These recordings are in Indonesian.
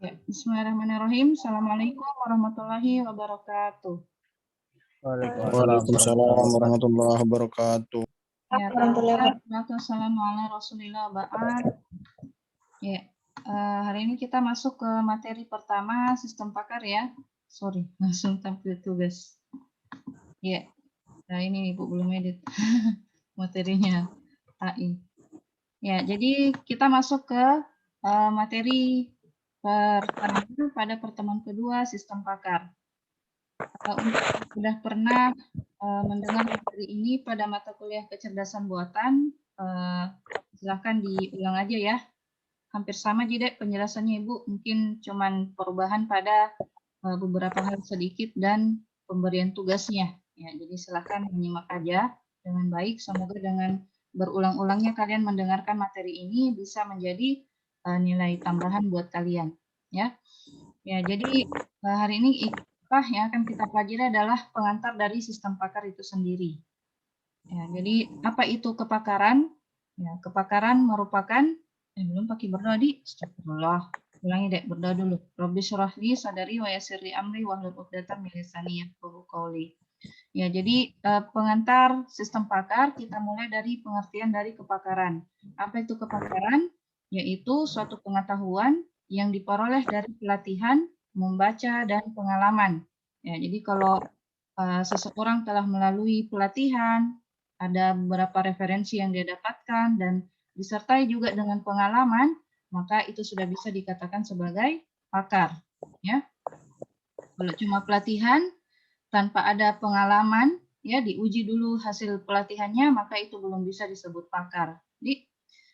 Ya, bismillahirrahmanirrahim. Assalamualaikum warahmatullahi wabarakatuh. Waalaikumsalam warahmatullahi wabarakatuh. Ya, Assalamualaikum ala Rasulillah ba'ad. Ya, hari ini kita masuk ke materi pertama sistem pakar ya. Sorry, langsung tampil tugas. Ya, nah ini Ibu belum edit materinya AI. Ya, jadi kita masuk ke materi pertama pada pertemuan kedua sistem pakar. Untuk sudah pernah mendengar materi ini pada mata kuliah kecerdasan buatan, silahkan diulang aja ya. Hampir sama jadi penjelasannya Ibu, mungkin cuman perubahan pada beberapa hal sedikit dan pemberian tugasnya. Ya, jadi silahkan menyimak aja dengan baik. Semoga dengan berulang-ulangnya kalian mendengarkan materi ini bisa menjadi nilai tambahan buat kalian. Ya, jadi hari ini yang akan kita pelajari adalah pengantar dari sistem pakar itu sendiri. Ya, jadi apa itu kepakaran? Ya, kepakaran merupakan belum pakai berdoa di astagfirullah. Ulangi deh, berdoa dulu. Rabbi syrah li sadari wa yassir li amri wahlul 'uqdatam min lisani yafqahu qawli. Ya, jadi pengantar sistem pakar kita mulai dari pengertian dari kepakaran. Apa itu kepakaran? Yaitu suatu pengetahuan yang diperoleh dari pelatihan, membaca, dan pengalaman. Ya, jadi kalau seseorang telah melalui pelatihan, ada beberapa referensi yang dia dapatkan, dan disertai juga dengan pengalaman, maka itu sudah bisa dikatakan sebagai pakar. Ya. Kalau cuma pelatihan, tanpa ada pengalaman, ya diuji dulu hasil pelatihannya, maka itu belum bisa disebut pakar.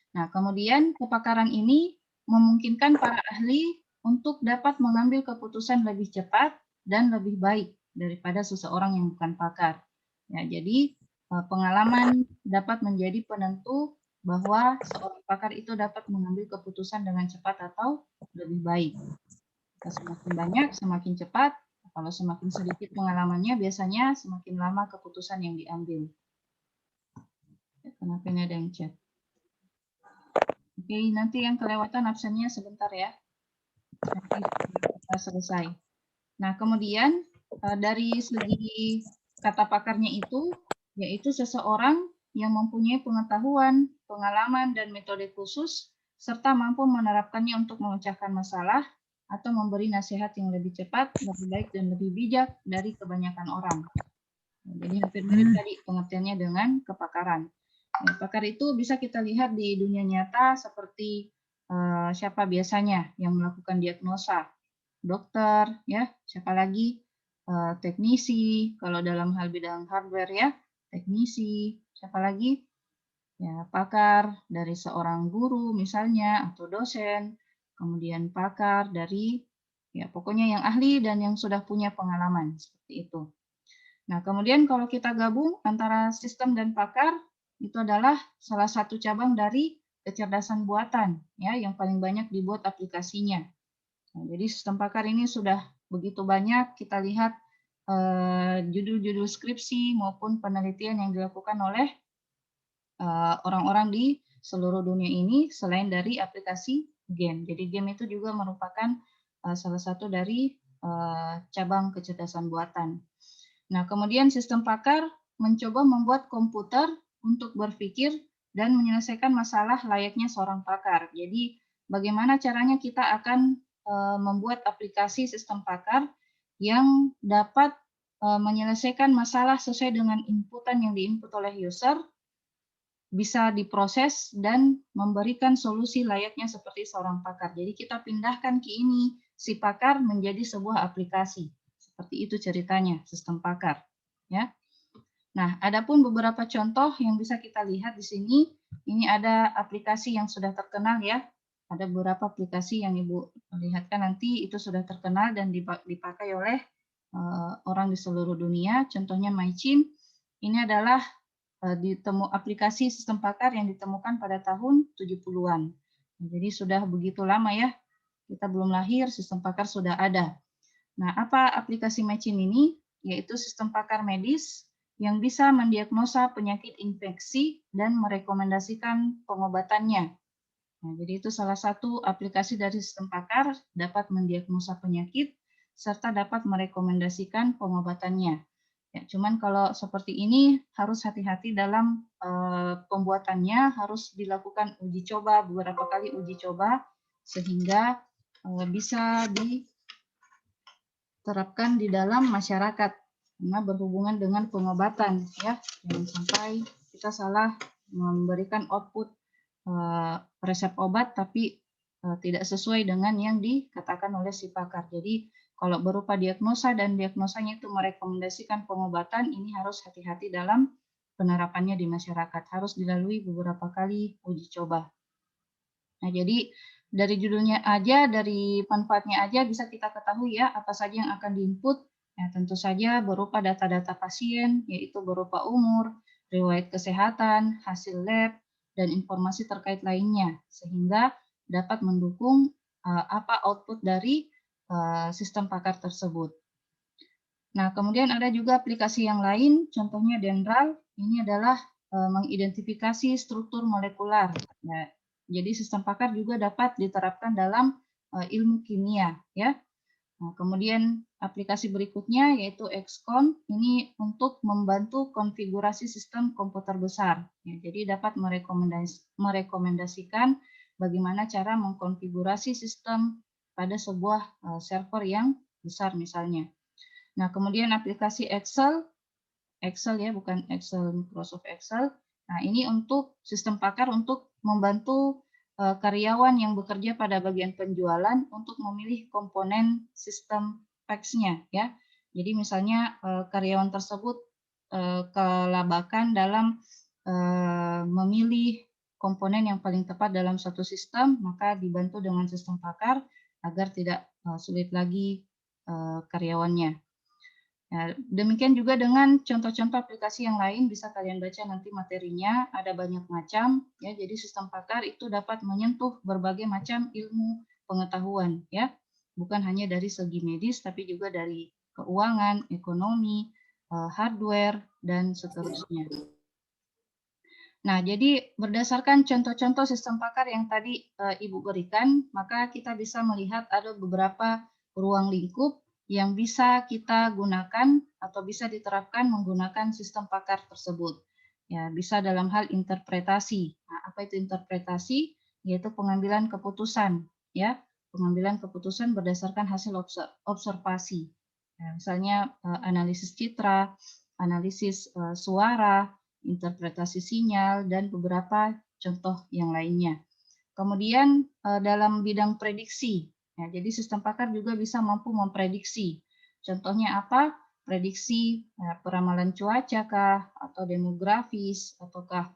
Nah, kemudian kepakaran ini memungkinkan para ahli untuk dapat mengambil keputusan lebih cepat dan lebih baik daripada seseorang yang bukan pakar. Ya, jadi pengalaman dapat menjadi penentu bahwa seorang pakar itu dapat mengambil keputusan dengan cepat atau lebih baik. Semakin banyak, semakin cepat. Kalau semakin sedikit pengalamannya, biasanya semakin lama keputusan yang diambil. Kenapa ini ada yang chat? Oke, nanti yang kelewatan absennya sebentar ya. Nanti kita selesai. Nah, kemudian dari segi kata pakarnya itu, yaitu seseorang yang mempunyai pengetahuan, pengalaman, dan metode khusus, serta mampu menerapkannya untuk memecahkan masalah atau memberi nasihat yang lebih cepat, lebih baik, dan lebih bijak dari kebanyakan orang. Jadi hampir mirip tadi pengertiannya dengan kepakaran. Nah, pakar itu bisa kita lihat di dunia nyata seperti siapa biasanya yang melakukan diagnosa, dokter, ya, siapa lagi teknisi, kalau dalam hal bidang hardware ya, teknisi, siapa lagi? Ya, pakar dari seorang guru misalnya atau dosen, kemudian pakar dari ya pokoknya yang ahli dan yang sudah punya pengalaman seperti itu. Nah, kemudian kalau kita gabung antara sistem dan pakar, itu adalah salah satu cabang dari kecerdasan buatan, ya, yang paling banyak dibuat aplikasinya. Nah, jadi sistem pakar ini sudah begitu banyak kita lihat judul-judul skripsi maupun penelitian yang dilakukan oleh orang-orang di seluruh dunia ini selain dari aplikasi game. Jadi game itu juga merupakan salah satu dari cabang kecerdasan buatan. Nah, kemudian sistem pakar mencoba membuat komputer untuk berpikir dan menyelesaikan masalah layaknya seorang pakar. Jadi, bagaimana caranya kita akan membuat aplikasi sistem pakar yang dapat menyelesaikan masalah sesuai dengan inputan yang diinput oleh user, bisa diproses dan memberikan solusi layaknya seperti seorang pakar. Jadi kita pindahkan ke ini si pakar menjadi sebuah aplikasi. Seperti itu ceritanya sistem pakar, ya. Nah, adapun beberapa contoh yang bisa kita lihat di sini, ini ada aplikasi yang sudah terkenal ya. Ada beberapa aplikasi yang Ibu lihatkan nanti itu sudah terkenal dan dipakai oleh orang di seluruh dunia. Contohnya MyChim. Ini adalah aplikasi sistem pakar yang ditemukan pada tahun 70-an. Jadi sudah begitu lama ya. Kita belum lahir, sistem pakar sudah ada. Nah, apa aplikasi MyChim ini? Yaitu sistem pakar medis yang bisa mendiagnosa penyakit infeksi dan merekomendasikan pengobatannya. Nah, jadi itu salah satu aplikasi dari sistem pakar dapat mendiagnosa penyakit serta dapat merekomendasikan pengobatannya. Ya, cuman kalau seperti ini harus hati-hati dalam pembuatannya, harus dilakukan uji coba, beberapa kali uji coba sehingga bisa diterapkan di dalam masyarakat karena berhubungan dengan pengobatan, ya. Jangan sampai kita salah memberikan output resep obat tapi tidak sesuai dengan yang dikatakan oleh si pakar. Jadi kalau berupa diagnosa dan diagnosanya itu merekomendasikan pengobatan, ini harus hati-hati dalam penerapannya di masyarakat. Harus dilalui beberapa kali uji coba. Nah, jadi dari judulnya aja, dari manfaatnya aja bisa kita ketahui ya apa saja yang akan diinput. Ya, tentu saja berupa data-data pasien, yaitu berupa umur, riwayat kesehatan, hasil lab, dan informasi terkait lainnya, sehingga dapat mendukung apa output dari sistem pakar tersebut. Nah, kemudian ada juga aplikasi yang lain, contohnya Dendral. Ini adalah mengidentifikasi struktur molekular. Nah, jadi sistem pakar juga dapat diterapkan dalam ilmu kimia, ya. Nah, kemudian aplikasi berikutnya yaitu XCON, ini untuk membantu konfigurasi sistem komputer besar. Ya, jadi dapat merekomendasikan bagaimana cara mengkonfigurasi sistem pada sebuah server yang besar misalnya. Nah, kemudian aplikasi Excel ya, bukan Excel Microsoft Excel. Nah, ini untuk sistem pakar untuk membantu karyawan yang bekerja pada bagian penjualan untuk memilih komponen sistem PACS-nya, ya. Jadi misalnya karyawan tersebut kelabakan dalam memilih komponen yang paling tepat dalam suatu sistem, maka dibantu dengan sistem pakar agar tidak sulit lagi karyawannya. Ya, demikian juga dengan contoh-contoh aplikasi yang lain bisa kalian baca nanti materinya, ada banyak macam ya. Jadi sistem pakar itu dapat menyentuh berbagai macam ilmu pengetahuan ya. Bukan hanya dari segi medis tapi juga dari keuangan, ekonomi, hardware dan seterusnya. Nah, jadi berdasarkan contoh-contoh sistem pakar yang tadi Ibu berikan, maka kita bisa melihat ada beberapa ruang lingkup yang bisa kita gunakan atau bisa diterapkan menggunakan sistem pakar tersebut. Ya, bisa dalam hal interpretasi. Nah, apa itu interpretasi? Yaitu pengambilan keputusan, ya, pengambilan keputusan berdasarkan hasil observasi. Ya, misalnya analisis citra, analisis suara, interpretasi sinyal, dan beberapa contoh yang lainnya. Kemudian dalam bidang prediksi, ya, jadi sistem pakar juga bisa mampu memprediksi. Contohnya apa? Prediksi peramalan cuaca kah, atau demografis, ataukah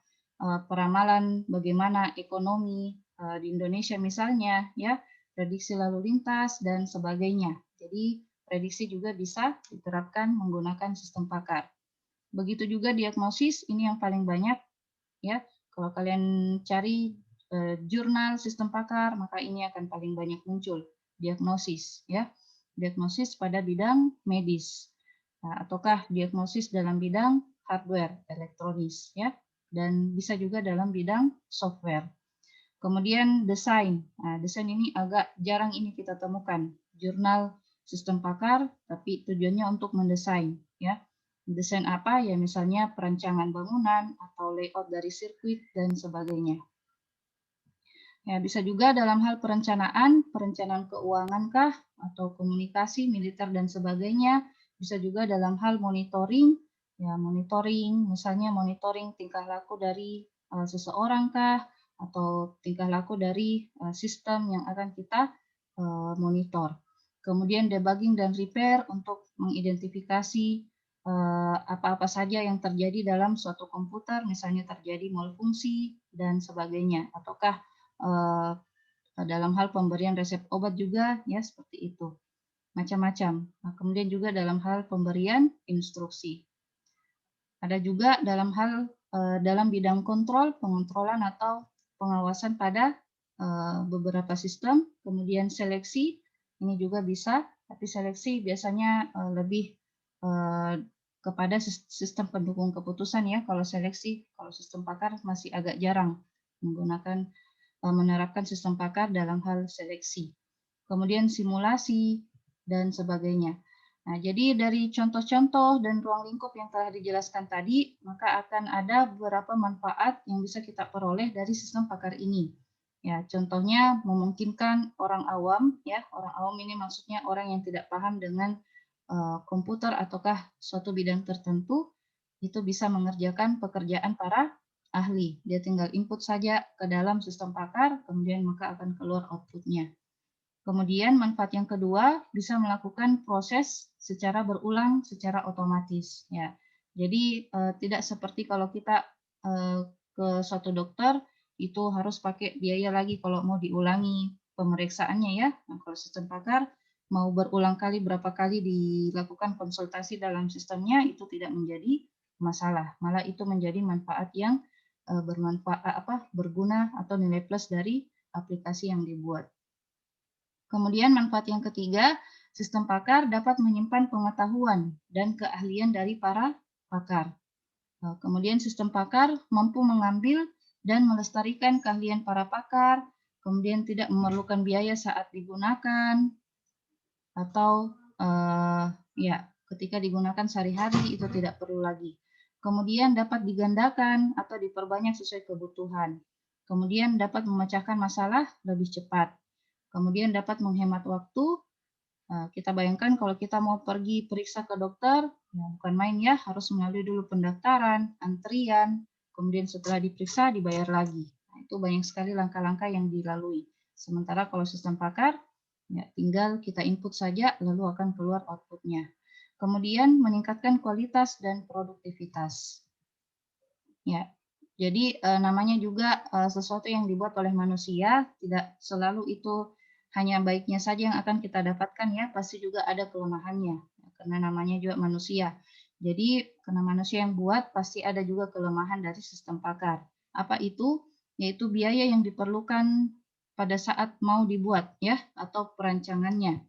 peramalan bagaimana ekonomi di Indonesia misalnya, ya, prediksi lalu lintas dan sebagainya. Jadi prediksi juga bisa diterapkan menggunakan sistem pakar. Begitu juga diagnosis, ini yang paling banyak ya. Kalau kalian cari jurnal sistem pakar, maka ini akan paling banyak muncul diagnosis ya. Diagnosis pada bidang medis. Nah, ataukah diagnosis dalam bidang hardware, elektronis ya. Dan bisa juga dalam bidang software. Kemudian desain. Nah, desain ini agak jarang ini kita temukan. Jurnal sistem pakar, tapi tujuannya untuk mendesain ya. Desain apa? Ya misalnya perancangan bangunan atau layout dari sirkuit dan sebagainya. Ya, bisa juga dalam hal perencanaan keuangan kah atau komunikasi militer dan sebagainya. Bisa juga dalam hal monitoring, ya monitoring, misalnya monitoring tingkah laku dari seseorang kah atau tingkah laku dari sistem yang akan kita monitor. Kemudian debugging dan repair untuk mengidentifikasi apa-apa saja yang terjadi dalam suatu komputer, misalnya terjadi malfungsi dan sebagainya, ataukah dalam hal pemberian resep obat juga, ya seperti itu, macam-macam. Nah, kemudian juga dalam hal pemberian instruksi. Ada juga dalam hal dalam bidang kontrol, pengontrolan atau pengawasan pada beberapa sistem, kemudian seleksi, ini juga bisa, tapi seleksi biasanya lebih kepada sistem pendukung keputusan ya. Kalau seleksi, kalau sistem pakar masih agak jarang menggunakan menerapkan sistem pakar dalam hal seleksi. Kemudian simulasi dan sebagainya. Nah, jadi dari contoh-contoh dan ruang lingkup yang telah dijelaskan tadi, maka akan ada beberapa manfaat yang bisa kita peroleh dari sistem pakar ini. Ya, contohnya memungkinkan orang awam, ya, orang awam ini maksudnya orang yang tidak paham dengan komputer ataukah suatu bidang tertentu, itu bisa mengerjakan pekerjaan para ahli. Dia tinggal input saja ke dalam sistem pakar, kemudian maka akan keluar output-nya. Kemudian manfaat yang kedua bisa melakukan proses secara berulang, secara otomatis. Ya, jadi tidak seperti kalau kita ke suatu dokter itu harus pakai biaya lagi kalau mau diulangi pemeriksaannya ya. Nah, kalau sistem pakar mau berulang kali berapa kali dilakukan konsultasi dalam sistemnya itu tidak menjadi masalah. Malah itu menjadi manfaat yang berguna atau nilai plus dari aplikasi yang dibuat. Kemudian manfaat yang ketiga, sistem pakar dapat menyimpan pengetahuan dan keahlian dari para pakar. Kemudian sistem pakar mampu mengambil dan melestarikan keahlian para pakar, kemudian tidak memerlukan biaya saat digunakan, atau ya ketika digunakan sehari-hari itu tidak perlu lagi. Kemudian dapat digandakan atau diperbanyak sesuai kebutuhan. Kemudian dapat memecahkan masalah lebih cepat. Kemudian dapat menghemat waktu. Kita bayangkan kalau kita mau pergi periksa ke dokter, ya bukan main ya, harus melalui dulu pendaftaran, antrian, kemudian setelah diperiksa dibayar lagi. Nah, itu banyak sekali langkah-langkah yang dilalui. Sementara kalau sistem pakar, ya tinggal kita input saja, lalu akan keluar output-nya. Kemudian meningkatkan kualitas dan produktivitas. Ya, jadi namanya juga sesuatu yang dibuat oleh manusia, tidak selalu itu hanya baiknya saja yang akan kita dapatkan ya, pasti juga ada kelemahannya, karena namanya juga manusia. Jadi karena manusia yang buat, pasti ada juga kelemahan dari sistem pakar. Apa itu? Yaitu biaya yang diperlukan pada saat mau dibuat ya, atau perancangannya,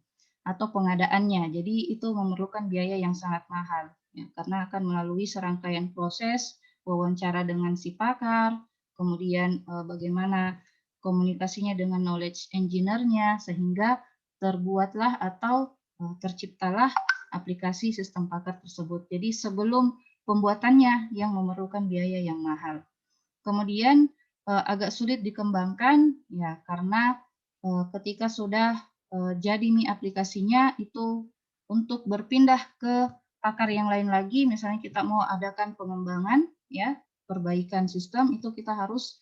atau pengadaannya. Jadi itu memerlukan biaya yang sangat mahal, ya, karena akan melalui serangkaian proses, wawancara dengan si pakar, kemudian bagaimana komunikasinya dengan knowledge engineer-nya sehingga terbuatlah atau terciptalah aplikasi sistem pakar tersebut. Jadi sebelum pembuatannya yang memerlukan biaya yang mahal. Kemudian agak sulit dikembangkan ya karena ketika sudah jadi nih aplikasinya itu untuk berpindah ke pakar yang lain lagi, misalnya kita mau adakan pengembangan ya, perbaikan sistem itu kita harus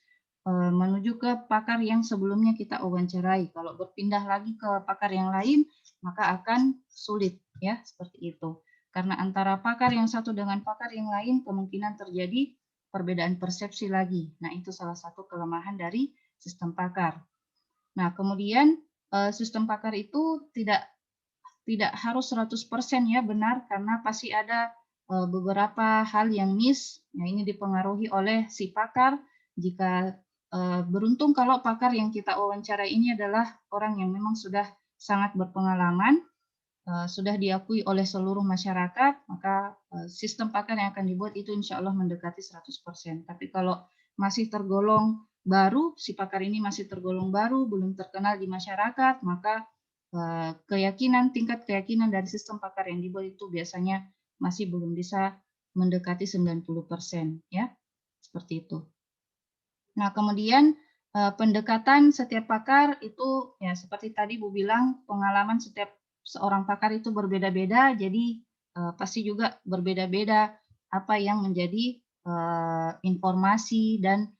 menuju ke pakar yang sebelumnya kita wawancarai. Kalau berpindah lagi ke pakar yang lain, maka akan sulit ya, seperti itu. Karena antara pakar yang satu dengan pakar yang lain kemungkinan terjadi perbedaan persepsi lagi. Nah, itu salah satu kelemahan dari sistem pakar. Nah, kemudian sistem pakar itu tidak harus 100% ya benar karena pasti ada beberapa hal yang miss. Nah, ini dipengaruhi oleh si pakar. Jika beruntung kalau pakar yang kita wawancara ini adalah orang yang memang sudah sangat berpengalaman, sudah diakui oleh seluruh masyarakat, maka sistem pakar yang akan dibuat itu insya Allah mendekati 100%. Tapi kalau masih tergolong baru, si pakar ini masih tergolong baru, belum terkenal di masyarakat, maka tingkat keyakinan dari sistem pakar yang dibuat itu biasanya masih belum bisa mendekati 90%, ya. Seperti itu. Nah, kemudian pendekatan setiap pakar itu ya seperti tadi Bu bilang, pengalaman setiap seorang pakar itu berbeda-beda, jadi pasti juga berbeda-beda apa yang menjadi informasi dan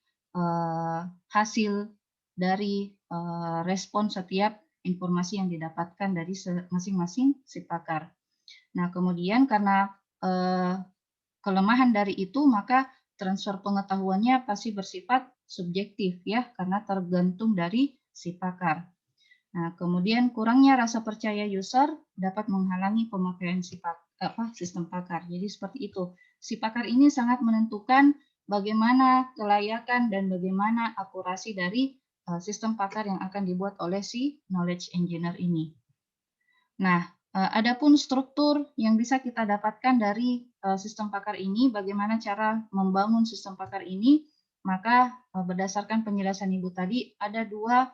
hasil dari respon setiap informasi yang didapatkan dari masing-masing si pakar. Nah, kemudian karena kelemahan dari itu, maka transfer pengetahuannya pasti bersifat subjektif ya, karena tergantung dari si pakar. Nah, kemudian kurangnya rasa percaya user dapat menghalangi pemakaian sistem pakar. Jadi seperti itu. Si pakar ini sangat menentukan bagaimana kelayakan dan bagaimana akurasi dari sistem pakar yang akan dibuat oleh si knowledge engineer ini. Nah, adapun struktur yang bisa kita dapatkan dari sistem pakar ini, bagaimana cara membangun sistem pakar ini, maka berdasarkan penjelasan Ibu tadi ada dua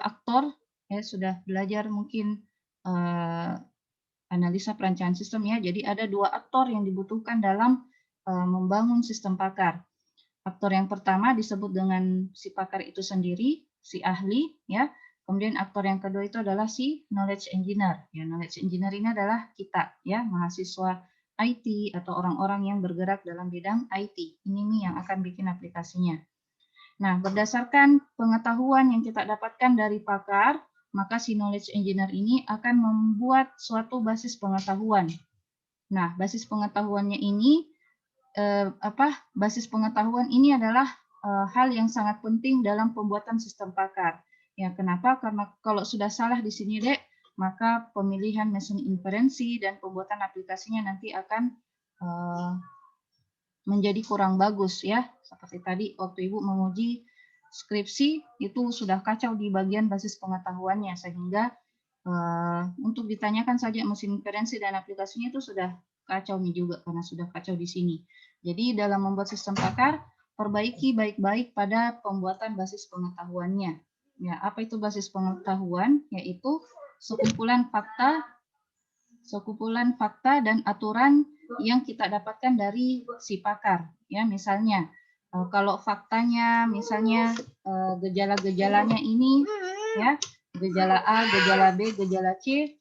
aktor, ya sudah belajar mungkin analisa perancangan sistem ya. Jadi ada dua aktor yang dibutuhkan dalam membangun sistem pakar. Aktor yang pertama disebut dengan si pakar itu sendiri, si ahli ya. Kemudian aktor yang kedua itu adalah si knowledge engineer. Ya, knowledge engineer ini adalah kita ya, mahasiswa IT atau orang-orang yang bergerak dalam bidang IT. Ini nih yang akan bikin aplikasinya. Nah, berdasarkan pengetahuan yang kita dapatkan dari pakar, maka si knowledge engineer ini akan membuat suatu basis pengetahuan. Nah, basis pengetahuannya ini basis pengetahuan ini adalah hal yang sangat penting dalam pembuatan sistem pakar. Ya, kenapa? Karena kalau sudah salah di sini, Dek, maka pemilihan mesin inferensi dan pembuatan aplikasinya nanti akan menjadi kurang bagus ya. Seperti tadi waktu Ibu menguji skripsi itu sudah kacau di bagian basis pengetahuannya, sehingga untuk ditanyakan saja mesin inferensi dan aplikasinya itu sudah kacau nih juga karena sudah kacau di sini. Jadi dalam membuat sistem pakar, perbaiki baik-baik pada pembuatan basis pengetahuannya. Ya, apa itu basis pengetahuan? Yaitu sekumpulan fakta dan aturan yang kita dapatkan dari si pakar. Ya, misalnya kalau faktanya, misalnya gejala-gejalanya ini, ya, gejala A, gejala B, gejala C,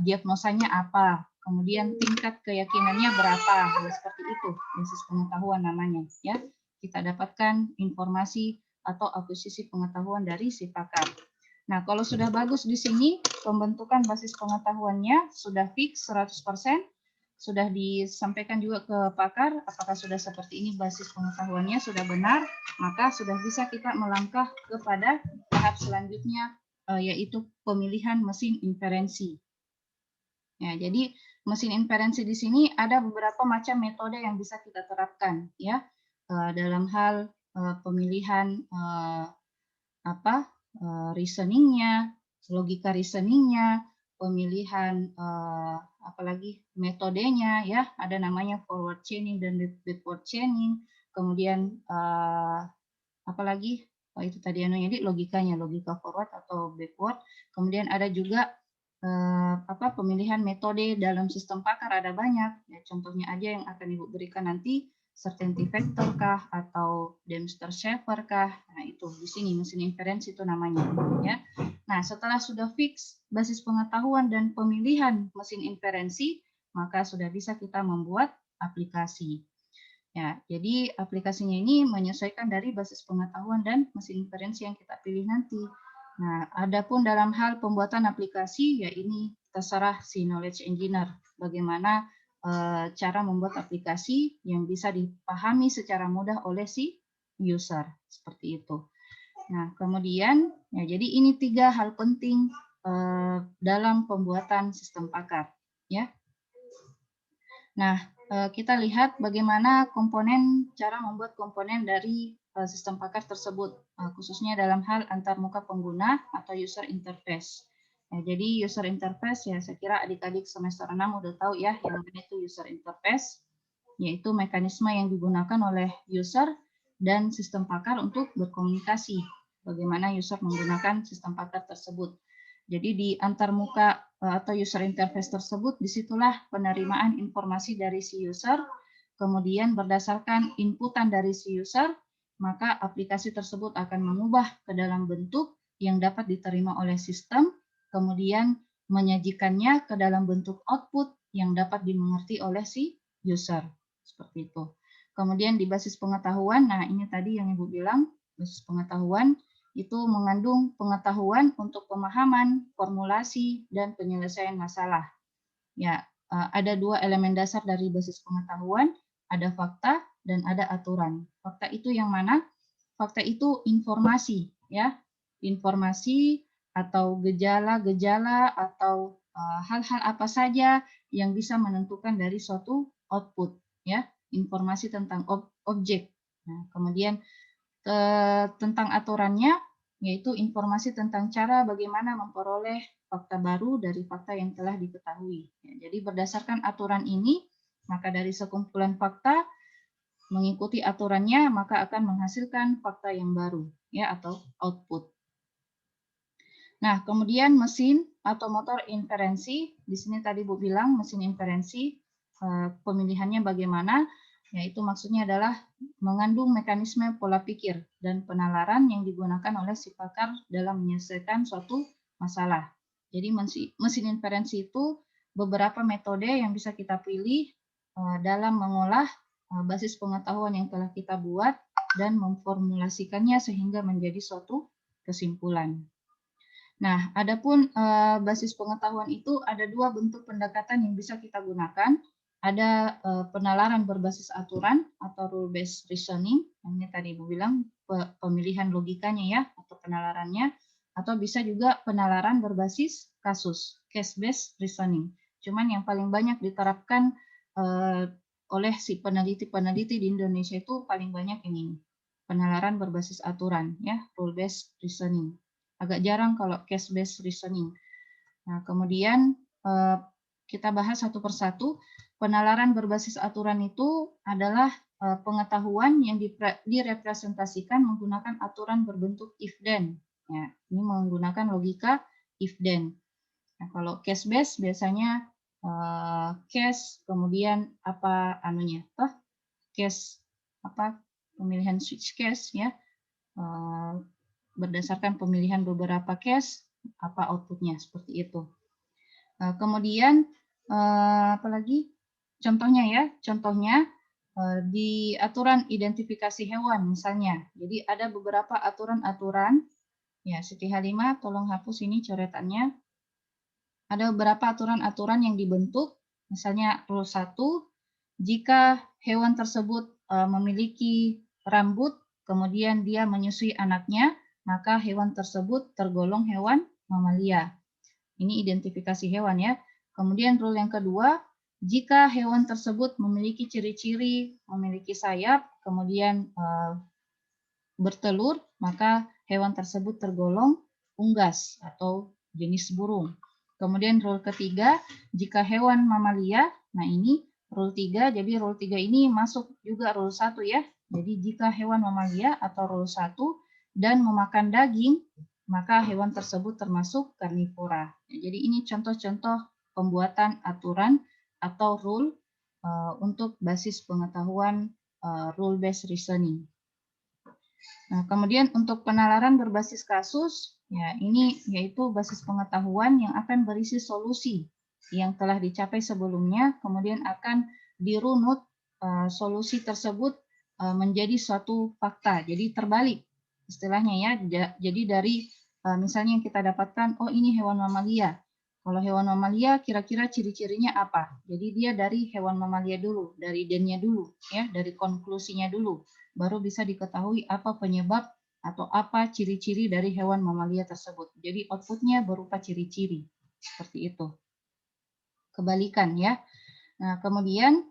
diagnosanya apa, kemudian tingkat keyakinannya berapa, ya, seperti itu, basis pengetahuan namanya. Ya, kita dapatkan informasi atau akuisisi pengetahuan dari si pakar. Nah, kalau sudah bagus di sini, pembentukan basis pengetahuannya sudah fix 100%, sudah disampaikan juga ke pakar, apakah sudah seperti ini basis pengetahuannya, sudah benar, maka sudah bisa kita melangkah kepada tahap selanjutnya, yaitu pemilihan mesin inferensi. Ya, jadi mesin inferensi di sini ada beberapa macam metode yang bisa kita terapkan, ya, dalam hal pemilihan reasoningnya, logika reasoningnya, pemilihan apalagi metodenya ya, ada namanya forward chaining dan backward chaining, kemudian apalagi itu tadi jadi logikanya, logika forward atau backward, kemudian ada juga pemilihan metode dalam sistem pakar ada banyak ya, contohnya aja yang akan Ibu berikan nanti, certainty factor kah atau Dempster-Shafer kah? Nah, itu di sini mesin inferensi itu namanya ya. Nah, setelah sudah fix basis pengetahuan dan pemilihan mesin inferensi, maka sudah bisa kita membuat aplikasi. Ya, jadi aplikasinya ini menyesuaikan dari basis pengetahuan dan mesin inferensi yang kita pilih nanti. Nah, adapun dalam hal pembuatan aplikasi ya ini terserah si knowledge engineer bagaimana cara membuat aplikasi yang bisa dipahami secara mudah oleh si user, seperti itu. Nah, kemudian, ya, jadi ini 3 hal penting dalam pembuatan sistem pakar. Ya. Nah, kita lihat bagaimana cara membuat komponen dari sistem pakar tersebut, khususnya dalam hal antarmuka pengguna atau user interface. Ya, jadi user interface ya saya kira adik-adik semester 6 udah tahu ya yang mana itu user interface, yaitu mekanisme yang digunakan oleh user dan sistem pakar untuk berkomunikasi. Bagaimana user menggunakan sistem pakar tersebut. Jadi di antarmuka atau user interface tersebut, disitulah penerimaan informasi dari si user, kemudian berdasarkan inputan dari si user, maka aplikasi tersebut akan mengubah ke dalam bentuk yang dapat diterima oleh sistem, kemudian menyajikannya ke dalam bentuk output yang dapat dimengerti oleh si user. Seperti itu. Kemudian di basis pengetahuan, nah ini tadi yang Ibu bilang, basis pengetahuan itu mengandung pengetahuan untuk pemahaman, formulasi, dan penyelesaian masalah. Ya, ada 2 elemen dasar dari basis pengetahuan, ada fakta dan ada aturan. Fakta itu yang mana? Fakta itu informasi, ya, informasi atau gejala-gejala atau hal-hal apa saja yang bisa menentukan dari suatu output, ya, informasi tentang objek. Nah, kemudian tentang aturannya, yaitu informasi tentang cara bagaimana memperoleh fakta baru dari fakta yang telah diketahui. Ya, jadi berdasarkan aturan ini, maka dari sekumpulan fakta mengikuti aturannya, maka akan menghasilkan fakta yang baru, ya, atau output. Nah, kemudian mesin atau motor inferensi, di sini tadi Bu bilang mesin inferensi, pemilihannya bagaimana, yaitu maksudnya adalah mengandung mekanisme pola pikir dan penalaran yang digunakan oleh si pakar dalam menyelesaikan suatu masalah. Jadi mesin inferensi itu beberapa metode yang bisa kita pilih dalam mengolah basis pengetahuan yang telah kita buat dan memformulasikannya sehingga menjadi suatu kesimpulan. Nah, adapun basis pengetahuan itu ada dua bentuk pendekatan yang bisa kita gunakan. Ada penalaran berbasis aturan atau rule-based reasoning, ini tadi Ibu bilang pemilihan logikanya ya, atau penalarannya, atau bisa juga penalaran berbasis kasus, case-based reasoning. Cuman yang paling banyak diterapkan oleh si peneliti-peneliti di Indonesia itu paling banyak yang ini, penalaran berbasis aturan, ya, rule-based reasoning. Agak jarang kalau case-based reasoning. Nah, kemudian kita bahas satu persatu. Penalaran berbasis aturan itu adalah pengetahuan yang direpresentasikan menggunakan aturan berbentuk if-then. Ya, ini menggunakan logika if-then. Nah, kalau case-based biasanya case, kemudian apa anunya? Case apa? Pemilihan switch case ya. Berdasarkan pemilihan beberapa case, apa outputnya, seperti itu. Kemudian, apalagi contohnya ya, contohnya di aturan identifikasi hewan misalnya. Jadi ada beberapa aturan-aturan, ya Siti Halimah tolong hapus ini coretannya. Ada beberapa aturan-aturan yang dibentuk, misalnya rule 1, jika hewan tersebut memiliki rambut, kemudian dia menyusui anaknya, maka hewan tersebut tergolong hewan mamalia. Ini identifikasi hewan ya. Kemudian rule yang kedua, jika hewan tersebut memiliki ciri-ciri, memiliki sayap, kemudian bertelur, maka hewan tersebut tergolong unggas atau jenis burung. Kemudian rule ketiga, jika hewan mamalia, nah ini rule 3, jadi rule 3 ini masuk juga rule 1 ya. Jadi jika hewan mamalia atau rule 1 dan memakan daging, maka hewan tersebut termasuk karnivora. Jadi ini contoh-contoh pembuatan aturan atau rule untuk basis pengetahuan rule-based reasoning. Nah, kemudian untuk penalaran berbasis kasus, ya ini yaitu basis pengetahuan yang akan berisi solusi yang telah dicapai sebelumnya, kemudian akan dirunut solusi tersebut menjadi suatu fakta. Jadi terbalik istilahnya ya. Jadi dari misalnya yang kita dapatkan, oh ini hewan mamalia. Kalau hewan mamalia kira-kira ciri-cirinya apa? Jadi dia dari hewan mamalia dulu, dari dennya dulu, ya, dari konklusinya dulu. Baru bisa diketahui apa penyebab atau apa ciri-ciri dari hewan mamalia tersebut. Jadi outputnya berupa ciri-ciri, seperti itu. Kebalikan ya. Nah, kemudian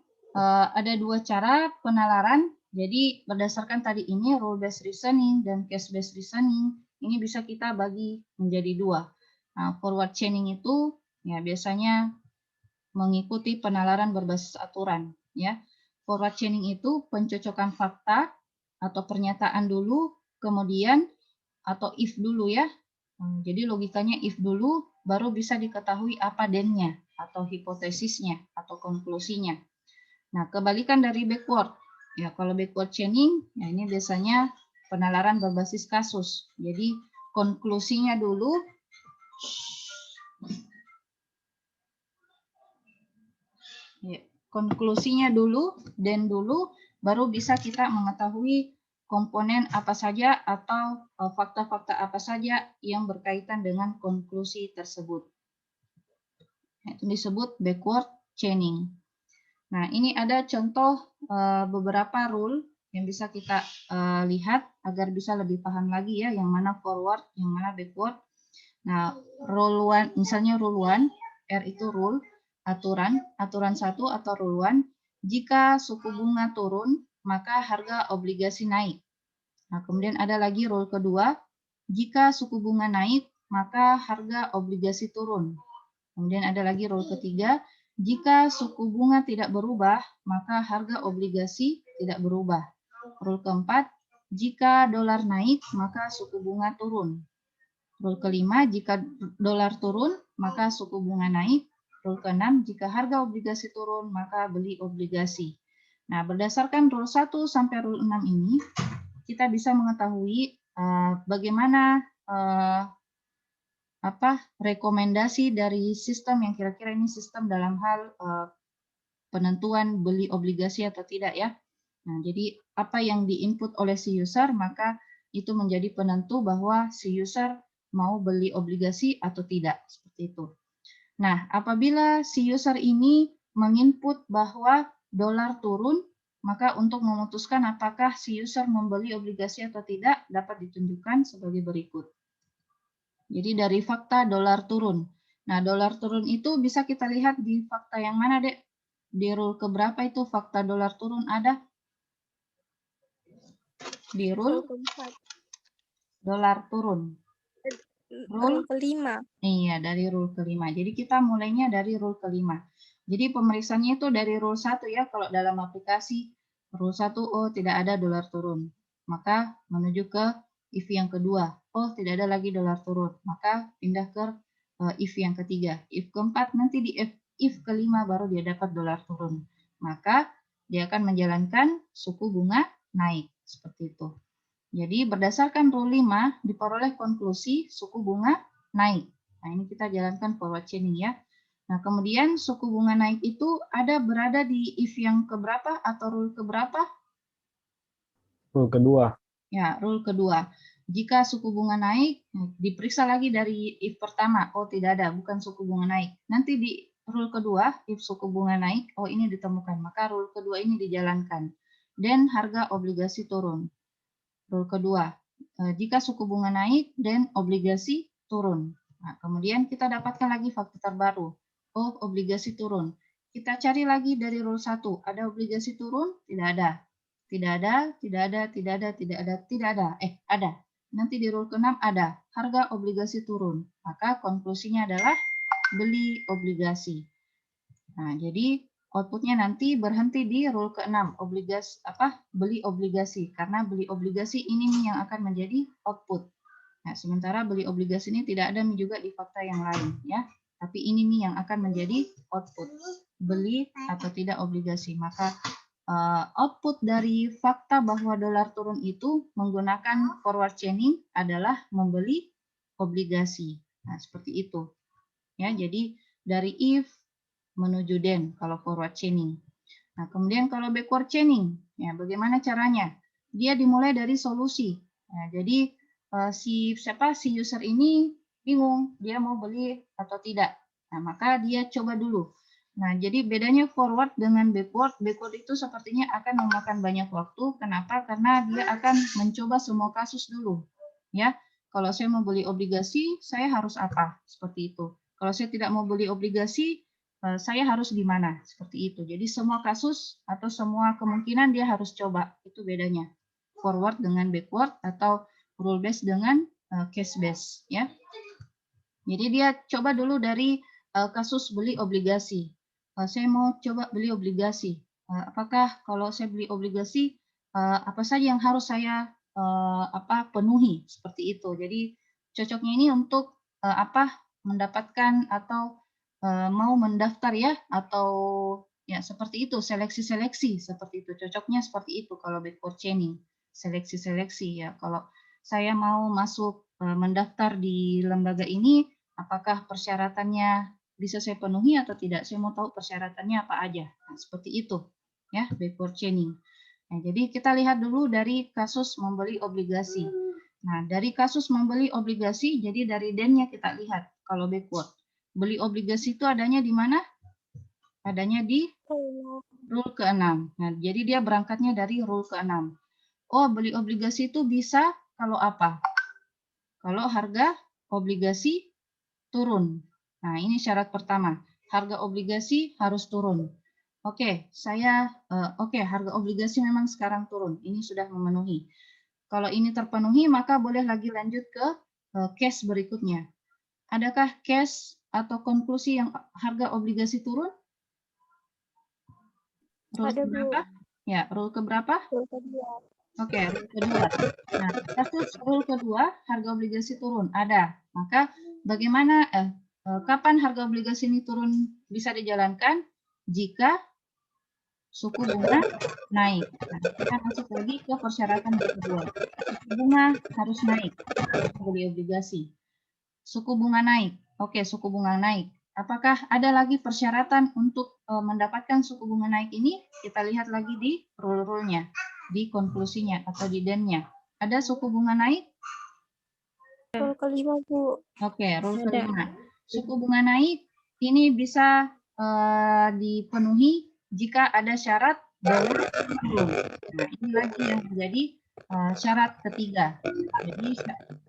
ada dua cara penalaran. Jadi berdasarkan tadi ini rule-based reasoning dan case-based reasoning, ini bisa kita bagi menjadi dua. Nah, forward chaining itu ya biasanya mengikuti penalaran berbasis aturan ya. Forward chaining itu pencocokan fakta atau pernyataan dulu, kemudian atau if dulu ya. Jadi logikanya if dulu, baru bisa diketahui apa then-nya atau hipotesisnya atau konklusinya. Nah, kebalikan dari backward. Ya, kalau backward chaining, ya ini biasanya penalaran berbasis kasus. Jadi konklusinya dulu, ya, konklusinya dulu, dan dulu baru bisa kita mengetahui komponen apa saja atau fakta-fakta apa saja yang berkaitan dengan konklusi tersebut. Itu disebut backward chaining. Nah, ini ada contoh beberapa rule yang bisa kita lihat agar bisa lebih paham lagi ya, yang mana forward, yang mana backward. Nah, rule 1, misalnya rule 1, R itu rule, aturan 1 atau rule 1, jika suku bunga turun, maka harga obligasi naik. Nah, kemudian ada lagi rule kedua, jika suku bunga naik, maka harga obligasi turun. Kemudian ada lagi rule ketiga, Jika suku bunga tidak berubah, maka harga obligasi tidak berubah. Rule keempat, jika dolar naik, maka suku bunga turun. Rule kelima, jika dolar turun, maka suku bunga naik. Rule keenam, jika harga obligasi turun, maka beli obligasi. Nah, berdasarkan rule 1 sampai rule 6 ini, kita bisa mengetahui bagaimana rekomendasi dari sistem yang kira-kira ini sistem dalam hal penentuan beli obligasi atau tidak ya. Nah, jadi apa yang diinput oleh si user maka itu menjadi penentu bahwa si user mau beli obligasi atau tidak, seperti itu. Nah, apabila si user ini menginput bahwa dolar turun, maka untuk memutuskan apakah si user membeli obligasi atau tidak dapat ditunjukkan sebagai berikut. Jadi dari fakta dolar turun. Nah, dolar turun itu bisa kita lihat di fakta yang mana, Dek? Di rule keberapa itu fakta dolar turun ada? Di rule dolar turun. Rule kelima. Iya, dari rule kelima. Jadi kita mulainya dari rule kelima. Jadi pemeriksaannya itu dari rule 1 ya, kalau dalam aplikasi rule 1, oh tidak ada dolar turun. Maka menuju ke if yang kedua, oh tidak ada lagi dolar turun. Maka pindah ke if yang ketiga. If keempat, nanti di if kelima baru dia dapat dolar turun. Maka dia akan menjalankan suku bunga naik. Seperti itu. Jadi berdasarkan rule 5 diperoleh konklusi suku bunga naik. Nah, ini kita jalankan forward chaining ya. Nah, kemudian suku bunga naik itu ada berada di if yang keberapa atau rule keberapa? Rule kedua. Ya, rule kedua. Jika suku bunga naik, diperiksa lagi dari if pertama. Oh, tidak ada, bukan suku bunga naik. Nanti di rule kedua, if suku bunga naik, oh ini ditemukan. Maka rule kedua ini dijalankan. Dan harga obligasi turun. Rule kedua, jika suku bunga naik dan obligasi turun. Nah, kemudian kita dapatkan lagi fakta terbaru. Oh, obligasi turun. Kita cari lagi dari rule 1. Ada obligasi turun? Tidak ada. Tidak ada, tidak ada, tidak ada, tidak ada, tidak ada. Ada. Nanti di rule ke-6 ada. Harga obligasi turun. Maka konklusinya adalah beli obligasi. Nah, jadi outputnya nanti berhenti di rule ke-6, beli obligasi. Karena beli obligasi ini nih yang akan menjadi output. Nah, sementara beli obligasi ini tidak ada juga di fakta yang lain ya. Tapi ini nih yang akan menjadi output. Beli atau tidak obligasi. Maka output dari fakta bahwa dolar turun itu menggunakan forward chaining adalah membeli obligasi. Nah, seperti itu. Ya, jadi dari if menuju then kalau forward chaining. Nah, kemudian kalau backward chaining, ya bagaimana caranya? Dia dimulai dari solusi. Nah, jadi si user ini bingung dia mau beli atau tidak. Nah, maka dia coba dulu. Nah, jadi bedanya forward dengan backward. Backward itu sepertinya akan memakan banyak waktu. Kenapa? Karena dia akan mencoba semua kasus dulu. Ya, kalau saya mau beli obligasi, saya harus apa? Seperti itu. Kalau saya tidak mau beli obligasi, saya harus gimana? Seperti itu. Jadi semua kasus atau semua kemungkinan dia harus coba. Itu bedanya. Forward dengan backward atau rule based dengan case based ya. Jadi dia coba dulu dari kasus beli obligasi. Saya mau coba beli obligasi. Apakah kalau saya beli obligasi apa saja yang harus saya penuhi seperti itu. Jadi cocoknya ini untuk mendapatkan atau mau mendaftar ya atau ya seperti itu seleksi-seleksi seperti itu. Cocoknya seperti itu kalau backward chaining. Seleksi-seleksi ya. Kalau saya mau masuk mendaftar di lembaga ini, apakah persyaratannya bisa saya penuhi atau tidak? Saya mau tahu persyaratannya apa aja. Nah, seperti itu, ya backward chaining. Nah, jadi kita lihat dulu dari kasus membeli obligasi. Nah, dari kasus membeli obligasi, jadi dari then-nya kita lihat kalau backward. Beli obligasi itu adanya di mana? Adanya di rule ke-6. Nah, jadi dia berangkatnya dari rule ke-6. Oh, beli obligasi itu bisa kalau apa? Kalau harga obligasi turun. Nah, ini syarat pertama. Harga obligasi harus turun. Oke, harga obligasi memang sekarang turun. Ini sudah memenuhi. Kalau ini terpenuhi, maka boleh lagi lanjut ke case berikutnya. Adakah case atau konklusi yang harga obligasi turun? Rule Ada, Bu. keberapa? Ya, rule keberapa? Rule kedua. Oke, rule kedua. Nah, kasus rule kedua, harga obligasi turun. Ada. Maka bagaimana, kapan harga obligasi ini turun bisa dijalankan? Jika suku bunga naik. Nah, kita masuk lagi ke persyaratan yang kedua. Suku bunga harus naik untuk beli obligasi. Suku bunga naik. Oke, suku bunga naik. Apakah ada lagi persyaratan untuk mendapatkan suku bunga naik ini? Kita lihat lagi di rule-rule-nya, di konklusinya atau di den-nya. Ada suku bunga naik? Rule kelima, Bu. Oke, rule Ada. kelima. Suku bunga naik ini bisa dipenuhi jika ada syarat dolar turun. Nah, ini lagi yang menjadi syarat ketiga. Jadi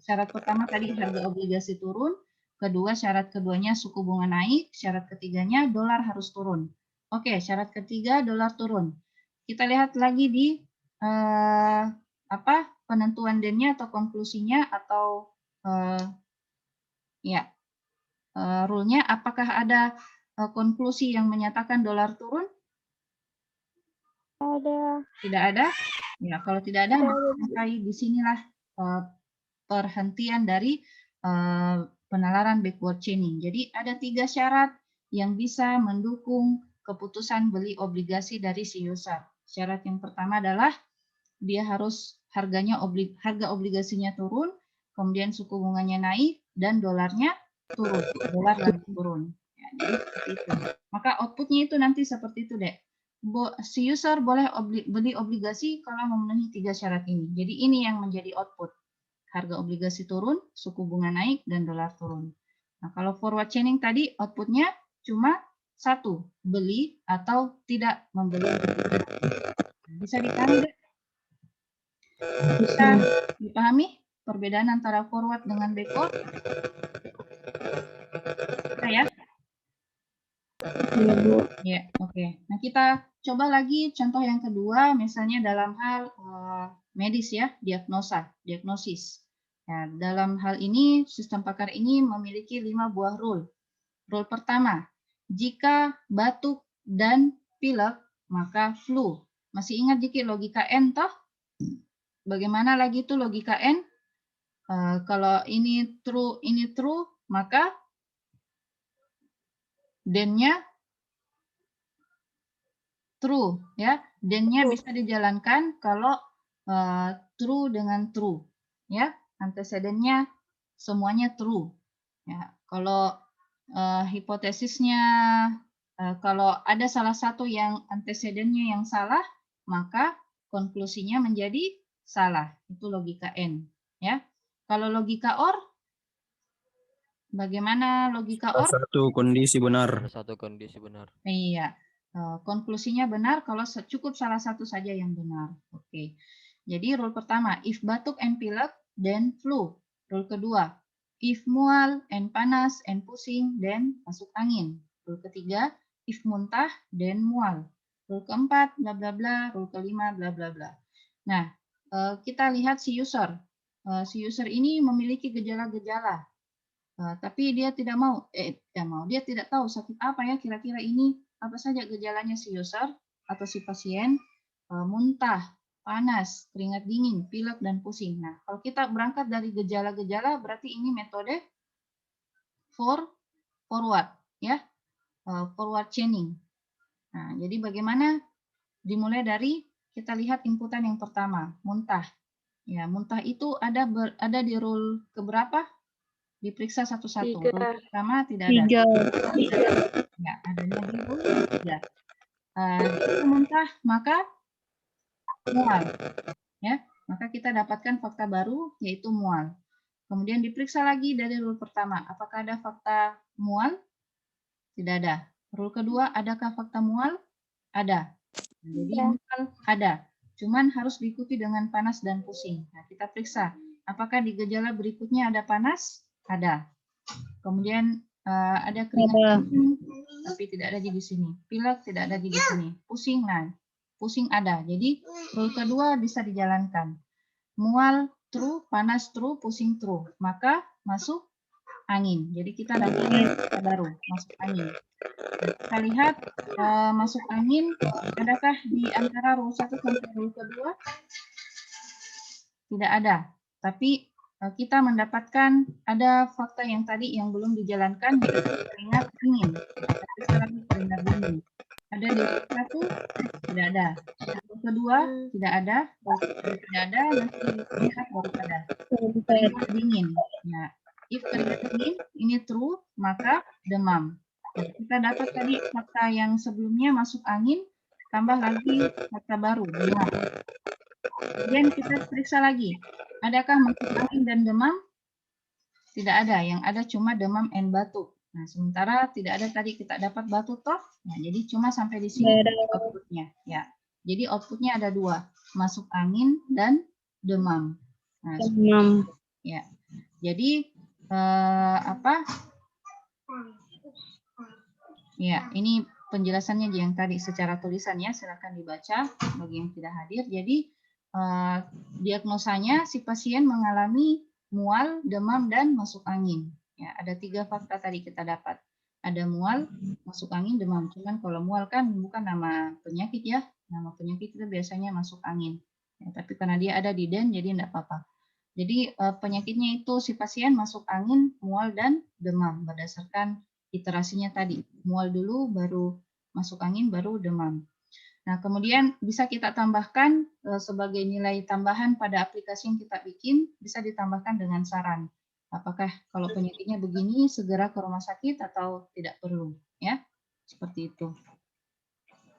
syarat pertama tadi harga obligasi turun, kedua syarat keduanya suku bunga naik, syarat ketiganya dolar harus turun. Oke, syarat ketiga dolar turun. Kita lihat lagi di penentuan den-nya atau konklusinya atau ya rule-nya. Apakah ada konklusi yang menyatakan dolar turun? Ada. Tidak ada? Ya, kalau tidak ada, maka sampai disinilah perhentian dari penalaran backward chaining. Jadi ada 3 syarat yang bisa mendukung keputusan beli obligasi dari si user. Syarat yang pertama adalah dia harus harga obligasinya turun, kemudian suku bunganya naik, dan dolarnya turun. Dolar lagi turun. Ya, jadi seperti itu. Maka outputnya itu nanti seperti itu, Dek. Si user boleh beli obligasi kalau memenuhi 3 syarat ini. Jadi ini yang menjadi output. Harga obligasi turun, suku bunga naik, dan dolar turun. Nah, kalau forward chaining tadi outputnya cuma 1, beli atau tidak membeli. Bisa dipahami, Dek? Bisa dipahami perbedaan antara forward dengan backward? Bisa ya? Iya, Bu. Ya, oke. Nah, kita coba lagi contoh yang kedua, misalnya dalam hal medis ya, diagnosis. Ya, dalam hal ini, sistem pakar ini memiliki 5 buah rule. Rule pertama, jika batuk dan pilek, maka flu. Masih ingat dikit logika N toh? Bagaimana lagi itu logika N? Kalau ini true, maka den-nya true ya. Den-nya bisa dijalankan kalau true dengan true ya. Antecedennya semuanya true. Ya, kalau hipotesisnya kalau ada salah satu yang antecedennya yang salah, maka konklusinya menjadi salah. Itu logika N ya. Kalau logika OR, bagaimana logika OR? Satu kondisi benar. Satu kondisi benar. Iya, konklusinya benar kalau cukup salah satu saja yang benar. Oke, jadi rule pertama, if batuk and pilek, then flu. Rule kedua, if mual and panas and pusing, then masuk angin. Rule ketiga, if muntah, then mual. Rule keempat, bla bla bla. Rule kelima, bla bla bla. Nah, kita lihat si user. Si user ini memiliki gejala-gejala. Tapi dia tidak dia tidak tahu sakit apa ya kira-kira ini, apa saja gejalanya si user atau si pasien, muntah, panas, keringat dingin, pilek, dan pusing. Nah, kalau kita berangkat dari gejala-gejala, berarti ini metode forward, ya, forward chaining. Nah, jadi bagaimana? Dimulai dari kita lihat inputan yang pertama, muntah. Ya, muntah itu ada di rule keberapa? Diperiksa satu-satu. Rule pertama tidak ada. 3. Ya, adanya di rule 3. Jika muntah, maka mual. Ya, maka kita dapatkan fakta baru, yaitu mual. Kemudian diperiksa lagi dari rule pertama. Apakah ada fakta mual? Tidak ada. Rule kedua, adakah fakta mual? Ada. Jadi mual ada. Cuman harus diikuti dengan panas dan pusing. Nah, kita periksa. Apakah di gejala berikutnya ada panas? Ada. Kemudian ada keringat dingin, tapi tidak ada di sini. Pilek tidak ada di sini. Pusing, nah, pusing ada. Jadi rule kedua bisa dijalankan. Mual true, panas true, pusing true. Maka masuk angin. Jadi kita dapat baru masuk angin. Kita lihat masuk angin, adakah di antara row 1 sampai row kedua? Tidak ada. Tapi kita mendapatkan ada fakta yang tadi yang belum dijalankan, yaitu keringat dingin. Tapi sekarang keringat dingin. Ada di row 1? Tidak ada. Row kedua? Tidak ada. Row ketiga tidak ada. Nanti di row keempat baru ada. Keringat dingin. Nah, if keringat dingin ini true, maka demam. Nah, kita dapat tadi fakta yang sebelumnya masuk angin, tambah lagi fakta baru, demam. Kemudian kita periksa lagi, adakah masuk angin dan demam? Tidak ada, yang ada cuma demam and batuk. Nah, sementara tidak ada tadi kita dapat batuk toh, nah, jadi cuma sampai di sini outputnya. Ya, jadi outputnya ada 2, masuk angin dan demam. Nah, ya, jadi apa? Ya, ini penjelasannya yang tadi secara tulisan ya, silakan dibaca bagi yang tidak hadir. Jadi diagnosanya si pasien mengalami mual, demam, dan masuk angin. Ya, ada 3 fakta tadi kita dapat. Ada mual, masuk angin, demam. Cuman kalau mual kan bukan nama penyakit ya. Nama penyakit itu biasanya masuk angin. Ya, tapi karena dia ada di DEN, jadi enggak apa-apa. Jadi penyakitnya itu si pasien masuk angin, mual, dan demam berdasarkan iterasinya tadi. Mual dulu, baru masuk angin, baru demam. Nah, kemudian bisa kita tambahkan sebagai nilai tambahan pada aplikasi yang kita bikin, bisa ditambahkan dengan saran. Apakah kalau penyakitnya begini, segera ke rumah sakit atau tidak perlu. Ya, seperti itu.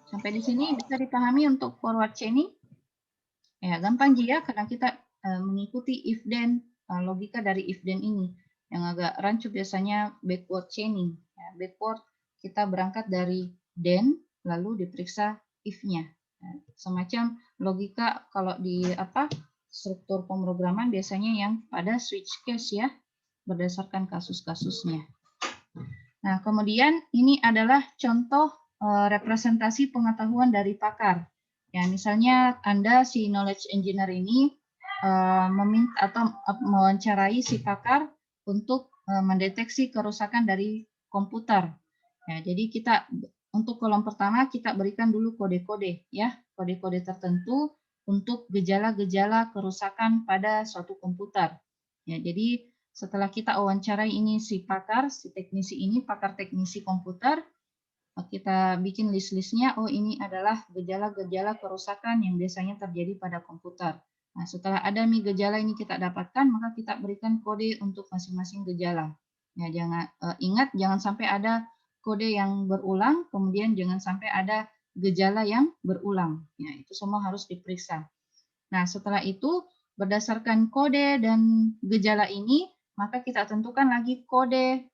Sampai di sini bisa dipahami untuk forward chaining? Ya, gampang Ji ya, karena kita mengikuti if then, logika dari if then ini. Yang agak rancu biasanya backward chaining. Ya, backward kita berangkat dari then, lalu diperiksa if-nya. Semacam logika kalau di struktur pemrograman biasanya yang pada switch case ya, berdasarkan kasus-kasusnya. Nah, kemudian ini adalah contoh representasi pengetahuan dari pakar. Ya, misalnya Anda si knowledge engineer ini meminta atau mewawancarai si pakar untuk mendeteksi kerusakan dari komputer. Ya, jadi kita untuk kolom pertama kita berikan dulu kode-kode ya, kode-kode tertentu untuk gejala-gejala kerusakan pada suatu komputer. Ya, jadi setelah kita wawancarai ini si pakar, si teknisi ini, pakar teknisi komputer, kita bikin list-listnya, oh ini adalah gejala-gejala kerusakan yang biasanya terjadi pada komputer. Nah, setelah ada gejala ini kita dapatkan, maka kita berikan kode untuk masing-masing gejala. Ya, jangan ingat jangan sampai ada kode yang berulang, kemudian jangan sampai ada gejala yang berulang. Ya, itu semua harus diperiksa. Nah, setelah itu berdasarkan kode dan gejala ini, maka kita tentukan lagi kode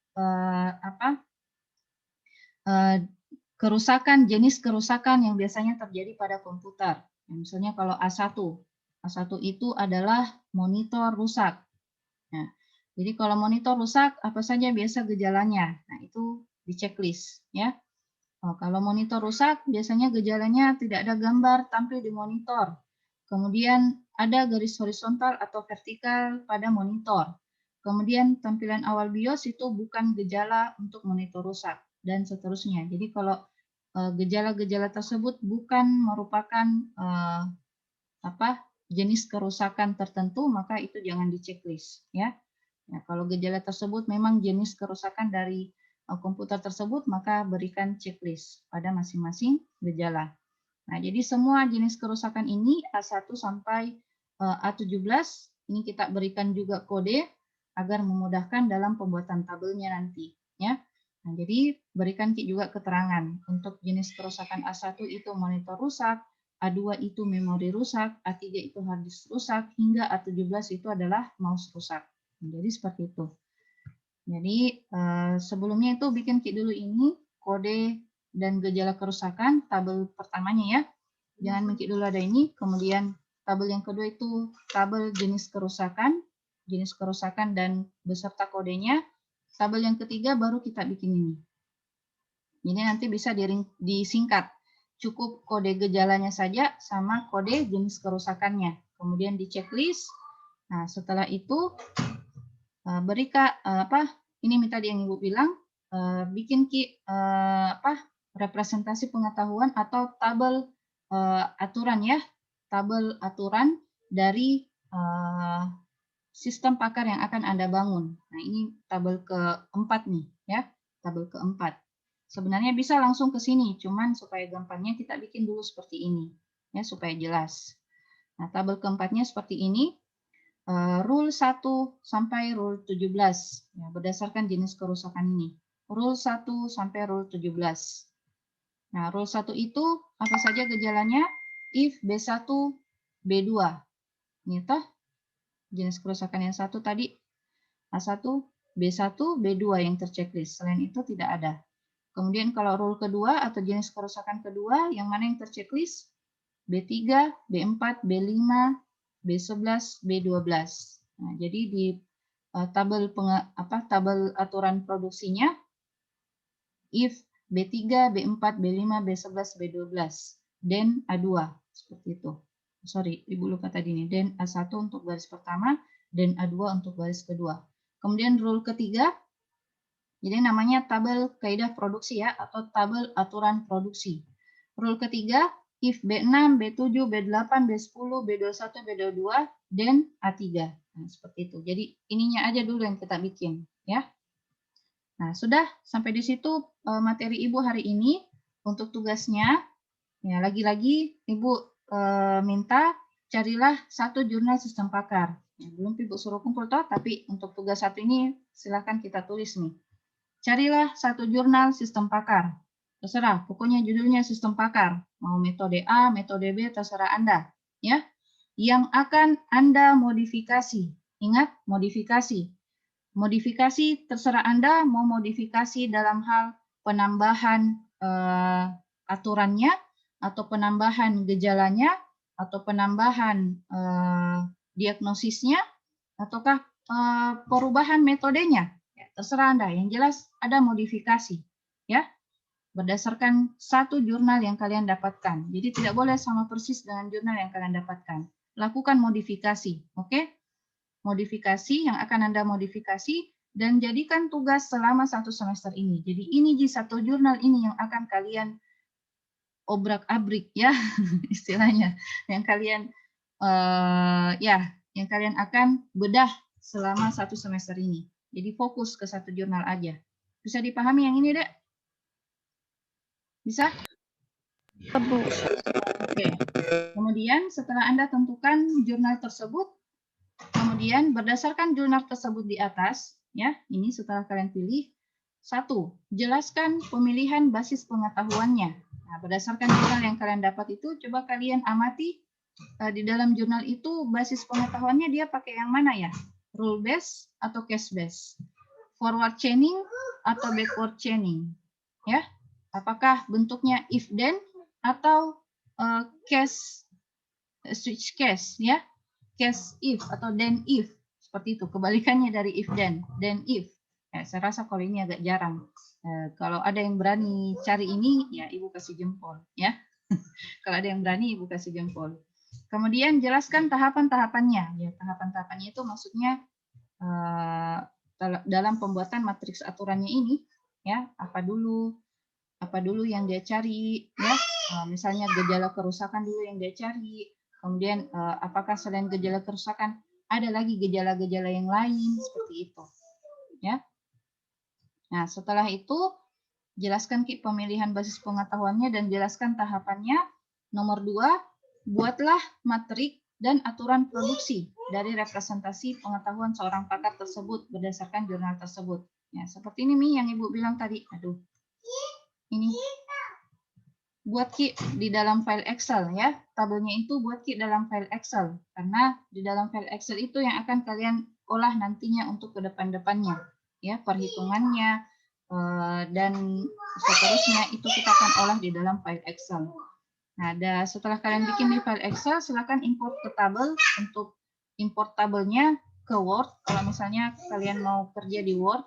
kerusakan, jenis kerusakan yang biasanya terjadi pada komputer. Misalnya kalau A1 itu adalah monitor rusak. Nah, jadi kalau monitor rusak, apa saja biasa gejalanya? Nah, itu di checklist ya. Kalau monitor rusak, biasanya gejalanya tidak ada gambar tampil di monitor. Kemudian ada garis horizontal atau vertikal pada monitor. Kemudian tampilan awal BIOS itu bukan gejala untuk monitor rusak dan seterusnya. Jadi kalau gejala-gejala tersebut bukan merupakan jenis kerusakan tertentu, maka itu jangan di checklist ya. Nah, kalau gejala tersebut memang jenis kerusakan dari komputer tersebut, maka berikan checklist pada masing-masing gejala. Nah, jadi semua jenis kerusakan ini A1 sampai A17 ini kita berikan juga kode agar memudahkan dalam pembuatan tabelnya nanti ya. Nah, jadi berikan juga keterangan untuk jenis kerusakan A1 itu monitor rusak, A2 itu memori rusak, A3 itu hard disk rusak, hingga A17 itu adalah mouse rusak. Jadi seperti itu. Jadi sebelumnya itu bikin dulu ini kode dan gejala kerusakan tabel pertamanya ya. Jangan mengklik dulu ada ini. Kemudian tabel yang kedua itu tabel jenis kerusakan dan beserta kodenya. Tabel yang ketiga baru kita bikin ini. Jadi nanti bisa disingkat. Cukup kode gejalanya saja sama kode jenis kerusakannya. Kemudian di checklist. Nah, setelah itu berikan ini tadi yang Ibu bilang, bikin representasi pengetahuan atau tabel aturan ya, tabel aturan dari sistem pakar yang akan Anda bangun. Nah, ini tabel keempat nih ya, tabel keempat. Sebenarnya bisa langsung ke sini, cuman supaya gampangnya kita bikin dulu seperti ini ya, supaya jelas. Nah, tabel keempatnya seperti ini. Rule 1 sampai rule 17 ya, berdasarkan jenis kerusakan ini. Rule 1 sampai rule 17. Nah, rule 1 itu apa saja gejalanya? If B1, B2. Ini toh jenis kerusakan yang satu tadi. A1, B1, B2 yang terchecklist. Selain itu tidak ada. Kemudian kalau rule kedua atau jenis kerusakan kedua, yang mana yang terchecklist? B3, B4, B5, B11, B12. Nah, jadi di tabel aturan produksinya if B3, B4, B5, B11, B12, then A2 seperti itu. Sorry, Ibu lupa tadi nih. Then A1 untuk baris pertama, then A2 untuk baris kedua. Kemudian rule ketiga, jadi namanya tabel kaidah produksi ya, atau tabel aturan produksi. Rule ketiga, if B6, B7, B8, B10, B21, B22, then A3. Nah, seperti itu. Jadi ininya aja dulu yang kita bikin ya. Nah, sudah sampai di situ materi Ibu hari ini. Untuk tugasnya, ya lagi-lagi Ibu minta carilah satu jurnal sistem pakar. Ya, belum Ibu suruh kumpul toh, tapi untuk tugas satu ini silakan kita tulis nih. Carilah satu jurnal sistem pakar. Terserah, pokoknya judulnya sistem pakar. Mau metode A, metode B, terserah Anda. Ya, yang akan Anda modifikasi. Ingat, modifikasi. Modifikasi terserah Anda mau modifikasi dalam hal penambahan aturannya, atau penambahan gejalanya, atau penambahan diagnosisnya, ataukah perubahan metodenya. Ya, terserah Anda. Yang jelas ada modifikasi. Ya, berdasarkan satu jurnal yang kalian dapatkan. Jadi tidak boleh sama persis dengan jurnal yang kalian dapatkan. Lakukan modifikasi, oke? Modifikasi yang akan Anda modifikasi dan jadikan tugas selama satu semester ini. Jadi ini di satu jurnal ini yang akan kalian obrak-abrik ya istilahnya, yang kalian yang kalian akan bedah selama satu semester ini. Jadi fokus ke satu jurnal aja. Bisa dipahami yang ini, Dek? Bisa? Oke. Kemudian setelah Anda tentukan jurnal tersebut, kemudian berdasarkan jurnal tersebut di atas, ya, ini setelah kalian pilih, satu, jelaskan pemilihan basis pengetahuannya. Nah, berdasarkan jurnal yang kalian dapat itu, coba kalian amati di dalam jurnal itu basis pengetahuannya dia pakai yang mana ya? Rule based atau case based? Forward chaining atau backward chaining? Ya, apakah bentuknya if then atau case switch case ya? Case if atau then if, seperti itu, kebalikannya dari if then if. Ya, saya rasa kalau ini agak jarang. Kalau ada yang berani cari ini, ya Ibu kasih jempol ya. Kalau ada yang berani, Ibu kasih jempol. Kemudian jelaskan tahapan-tahapannya. Ya, tahapan-tahapannya itu maksudnya dalam pembuatan matriks aturannya ini, ya apa dulu yang dia cari, ya misalnya gejala kerusakan dulu yang dia cari. Kemudian apakah selain gejala kerusakan ada lagi gejala-gejala yang lain seperti itu, ya. Nah setelah itu jelaskan pemilihan basis pengetahuannya dan jelaskan tahapannya. Nomor 2, buatlah matrik dan aturan produksi dari representasi pengetahuan seorang pakar tersebut berdasarkan jurnal tersebut. Ya seperti ini Mi yang Ibu bilang tadi. Aduh, ini. Buat Ki di dalam file Excel ya. Tabelnya itu buat Ki dalam file Excel. Karena di dalam file Excel itu yang akan kalian olah nantinya untuk ke depan-depannya. Ya, perhitungannya dan seterusnya itu kita akan olah di dalam file Excel. Nah, setelah kalian bikin di file Excel, silakan import ke tabel. Untuk import tabelnya ke Word. Kalau misalnya kalian mau kerja di Word,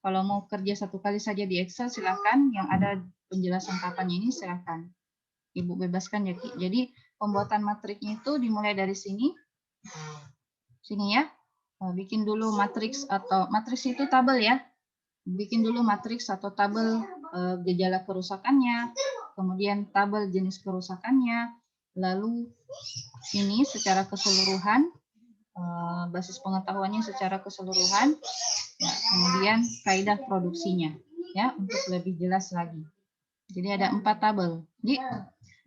kalau mau kerja satu kali saja di Excel, silakan. Yang ada penjelasan tahapannya ini silakan. Ibu bebaskan ya, Ki. Jadi pembuatan matriknya itu dimulai dari sini. Sini ya. Bikin dulu matriks atau matriks itu tabel ya. bikin dulu matriks atau tabel gejala kerusakannya, kemudian tabel jenis kerusakannya, lalu ini secara keseluruhan, basis pengetahuannya secara keseluruhan, ya, kemudian kaidah produksinya, ya, untuk lebih jelas lagi. Jadi ada 4 tabel.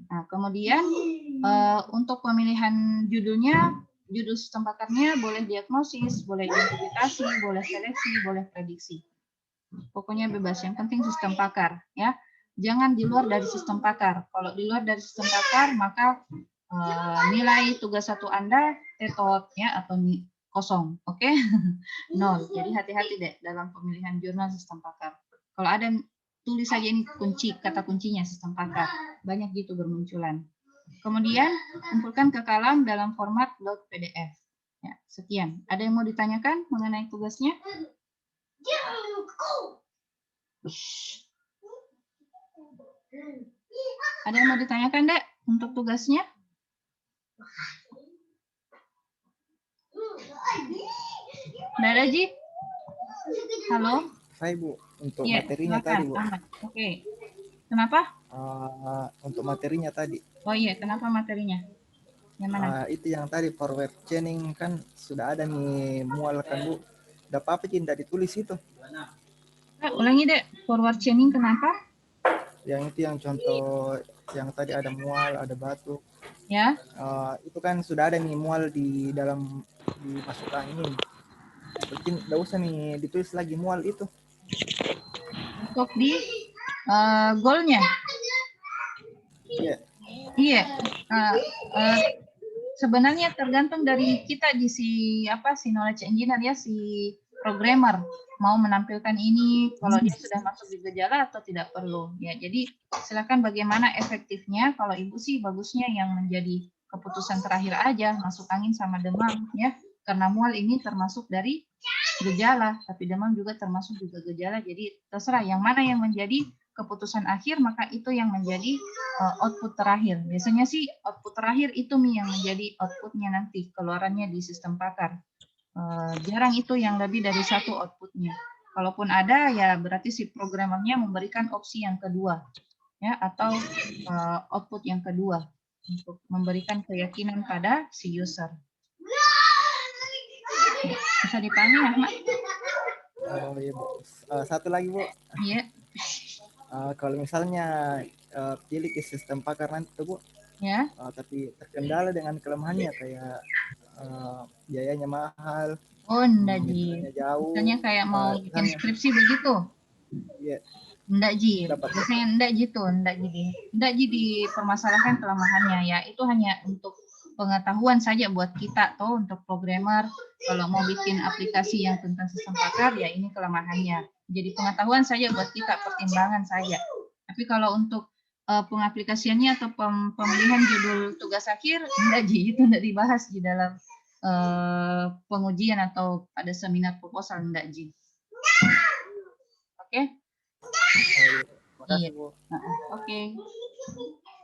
Nah, kemudian untuk pemilihan judulnya, judul sistem pakarnya boleh diagnosis, boleh identifikasi, boleh seleksi, boleh prediksi. Pokoknya bebas, yang penting sistem pakar, ya. Jangan di luar dari sistem pakar. Kalau di luar dari sistem pakar, maka nilai tugas 1 Anda tetot, ya, atau kosong, oke? 0. Jadi hati-hati deh dalam pemilihan jurnal sistem pakar. Kalau ada, tulis saja ini kunci, kata kuncinya sistem pakar. Banyak gitu bermunculan. Kemudian kumpulkan ke kalam dalam format .pdf. Ya, sekian. Ada yang mau ditanyakan mengenai tugasnya? Ada yang mau ditanyakan, Dek, untuk tugasnya? Nggak ada, Ji? Halo? Saya Bu, untuk Iya, materinya silakan, tadi Bu. Ahmad. Oke. Kenapa? Untuk materinya tadi. Oh iya, kenapa materinya? Yang mana? Itu yang tadi forward chaining kan sudah ada nih mual kan Bu. Udah apa tidak ditulis itu? Ulangi, Dek. Forward chaining kenapa? Yang itu yang contoh yang tadi ada mual, ada batuk. Ya. Itu kan sudah ada nih mual di dalam dimasukkan ini. Mungkin tidak usah nih ditulis lagi mual itu. Untuk di goalnya. Iya. Iya. Sebenarnya tergantung dari kita di si knowledge engineer, ya, si programmer mau menampilkan ini kalau dia sudah masuk di gejala atau tidak perlu, ya. Jadi silakan bagaimana efektifnya. Kalau Ibu sih bagusnya yang menjadi keputusan terakhir aja, masuk angin sama demam, ya, karena mual ini termasuk dari gejala, tapi demam juga termasuk juga gejala. Jadi terserah yang mana yang menjadi keputusan akhir, maka itu yang menjadi output terakhir. Biasanya sih output terakhir itu yang menjadi outputnya nanti, keluarannya di sistem pakar. Jarang itu yang lebih dari 1 outputnya. Kalaupun ada, ya berarti si programmernya memberikan opsi yang kedua, ya, atau output yang kedua untuk memberikan keyakinan pada si user. Bisa dipahami, Ahmad? Oh iya Bu. Satu lagi Bu. Iya. Kalau misalnya pilih ke sistem pakar nanti tuh Bu, Ya. tapi terkendala dengan kelemahannya kayak biayanya mahal. Oh, enggak, Ji. Jauh. Misalnya kayak mau bikin skripsi begitu. Iya. Enggak, Ji. Biasanya enggak gitu, enggak jadi permasalahan kelemahannya, ya. Itu hanya untuk pengetahuan saja buat kita tuh, untuk programmer. Kalau mau bikin aplikasi yang tentang sistem pakar, ya ini kelemahannya. Jadi pengetahuan saja buat kita, pertimbangan saja. Tapi kalau untuk pengaplikasiannya atau pemilihan judul tugas akhir, enggak, Ji, itu enggak dibahas di dalam pengujian atau pada seminar proposal, enggak, Ji. Oke? Iya. Oke.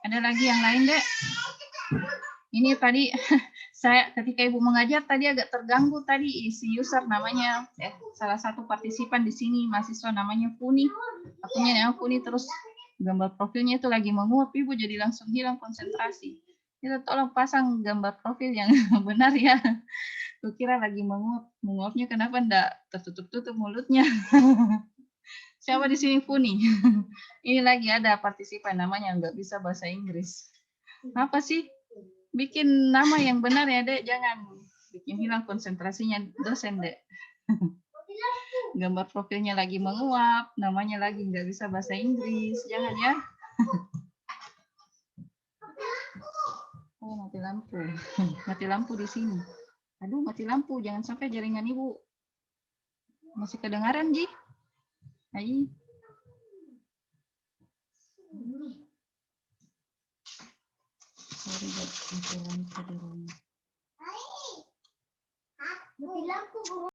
Ada lagi yang lain, Dek? Ini tadi saya ketika Ibu mengajar tadi agak terganggu tadi si user namanya, salah satu partisipan di sini mahasiswa namanya Funi. Akunnya namanya Funi, terus gambar profilnya itu lagi menguap, Ibu jadi langsung hilang konsentrasi. Kita tolong pasang gambar profil yang benar, ya. Kukira lagi menguap. Menguapnya kenapa enggak tertutup-tutup mulutnya? Siapa di sini Funi? Ini lagi ada partisipan namanya nggak bisa bahasa Inggris. Apa sih? Bikin nama yang benar, ya, Dek. Jangan bikin hilang konsentrasinya dosen, Dek. Gambar profilnya lagi menguap, namanya lagi nggak bisa bahasa Inggris. Jangan, ya. Oh, mati lampu. Mati lampu di sini. Aduh, mati lampu. Jangan sampai jaringan Ibu. Masih kedengaran, Ji? Hai. Sorry, mati lampu di rumah.